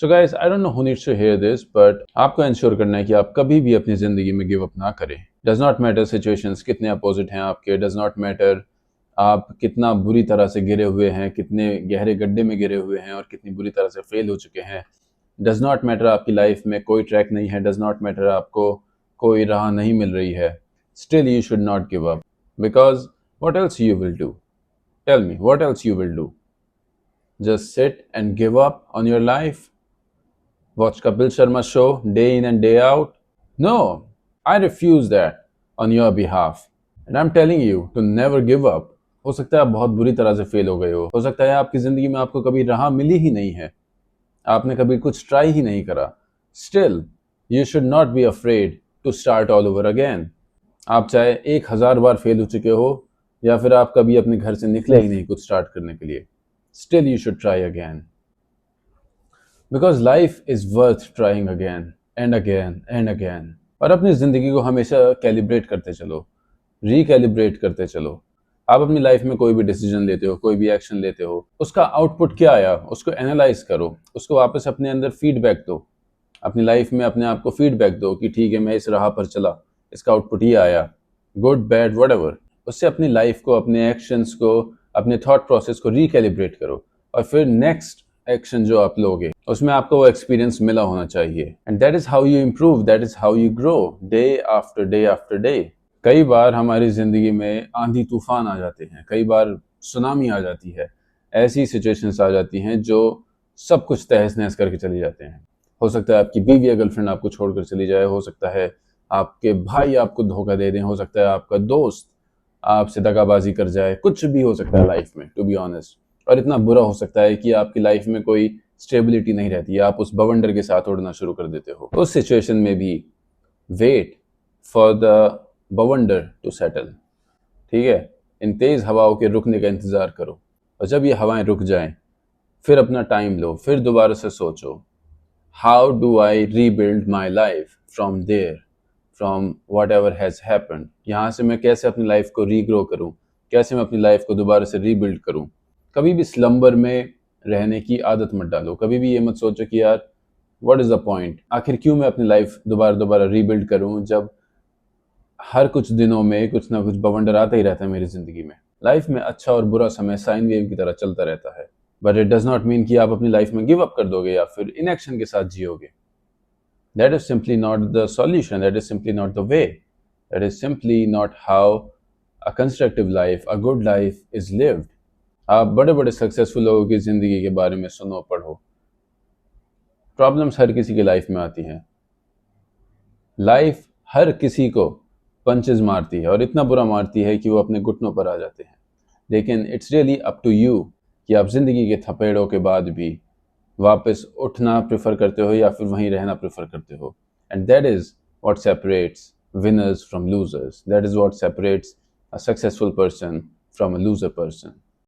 So guys, I don't know who needs to hear this, but आपको ensure करना है कि आप कभी भी अपनी जिंदगी में गिव अप ना करें। डज नॉट मैटर सिचुएशंस कितने अपोजिट हैं आपके, डज नॉट मैटर आप कितना बुरी तरह से गिरे हुए हैं, कितने गहरे गड्ढे में गिरे हुए हैं और कितनी बुरी तरह से फेल हो चुके हैं। डज नॉट मैटर आपकी लाइफ में कोई ट्रैक नहीं है, डज नॉट मैटर आपको कोई राह नहीं मिल रही है। Still you should not give up, because what else you will do? Tell me, what else you will do? Just sit and give up on your life? Watch Kapil Sharma show day in and day out? No, I refuse that on your behalf. And I'm telling you to never give up. हो सकता है आप बहुत बुरी तरह से fail हो गए हो सकता है आपकी जिंदगी में आपको कभी राह मिली ही नहीं है, आपने कभी कुछ ट्राई ही नहीं करा। Still you should not be afraid to start all over again. आप चाहे 1000 बार फेल हो चुके हो या फिर आप कभी अपने घर से निकले ही नहीं कुछ स्टार्ट करने के लिए, still you should try again, because life is worth trying again and again and again. और अपनी जिंदगी को हमेशा कैलिब्रेट करते चलो, रिकैलिब्रेट करते चलो। आप अपनी लाइफ में कोई भी डिसीजन लेते हो, कोई भी एक्शन लेते हो, उसका आउटपुट क्या आया उसको एनालाइज करो, उसको वापस अपने अंदर फीडबैक दो। अपनी लाइफ में अपने आप को फीडबैक दो कि ठीक है, मैं इस राह पर चला, इसका आउटपुट ये आया, गुड बैड व्हाटएवर। उससे अपनी लाइफ को, अपने एक्शंस को, अपने थॉट प्रोसेस को रिकैलिब्रेट करो और फिर नेक्स्ट एक्शन जो आप लोगे उसमें आपको वो एक्सपीरियंस मिला होना चाहिए। And that is how you improve, that is how you grow day after day after day. कई बार हमारी जिंदगी में आंधी तूफान आ जाते हैं, कई बार सुनामी आ जाती है, ऐसी सिचुएशंस आ जाती हैं जो सब कुछ तहस नहस करके चली जाते हैं। हो सकता है आपकी बीवी या गर्लफ्रेंड आपको छोड़कर चली जाए, हो सकता है आपके भाई आपको धोखा दे दें, हो सकता है आपका दोस्त आपसे दगाबाजी कर जाए, कुछ भी हो सकता है लाइफ में, टू बी ऑनेस्ट। और इतना बुरा हो सकता है कि आपकी लाइफ में कोई स्टेबिलिटी नहीं रहती है, आप उस बवंडर के साथ उड़ना शुरू कर देते हो। उस सिचुएशन में भी वेट फॉर द बवंडर टू सेटल, ठीक है। इन तेज हवाओं के रुकने का इंतजार करो और जब ये हवाएं रुक जाएं फिर अपना टाइम लो, फिर दोबारा से सोचो, how do I rebuild my life from there, from whatever has happened. यहाँ से मैं कैसे अपनी लाइफ को रीग्रो करूँ, कैसे मैं अपनी लाइफ को दोबारा से रीबिल्ड करूँ। कभी भी स्लम्बर में रहने की आदत मत डालो, कभी भी ये मत सोचो कि यार व्हाट इज द पॉइंट, आखिर क्यों मैं अपनी लाइफ दोबारा दोबारा रीबिल्ड करूँ जब हर कुछ दिनों में कुछ ना कुछ बवंडर आता ही रहता है मेरी जिंदगी में। लाइफ में अच्छा और बुरा समय साइन वेव की तरह चलता रहता है, but it does not mean कि आप अपनी लाइफ में गिव अप कर दोगे या फिर इनएक्शन के साथ जियोगे। That is simply not the solution. That is simply not the way. That is simply not how a constructive life, a good life is lived. आप बड़े बड़े सक्सेसफुल लोगों की जिंदगी के बारे में सुनो, पढ़ो। प्रॉब्लम्स हर किसी की लाइफ में आती हैं, लाइफ हर किसी को पंचेस मारती है और इतना बुरा मारती है कि वो अपने घुटनों पर आ जाते हैं। लेकिन it's really up to you कि आप जिंदगी के थपेड़ों के बाद भी वापस उठना प्रेफर करते हो या फिर वहीं रहना प्रेफर करते हो। And that is what separates winners from losers, that is what separates a successful person from a loser person.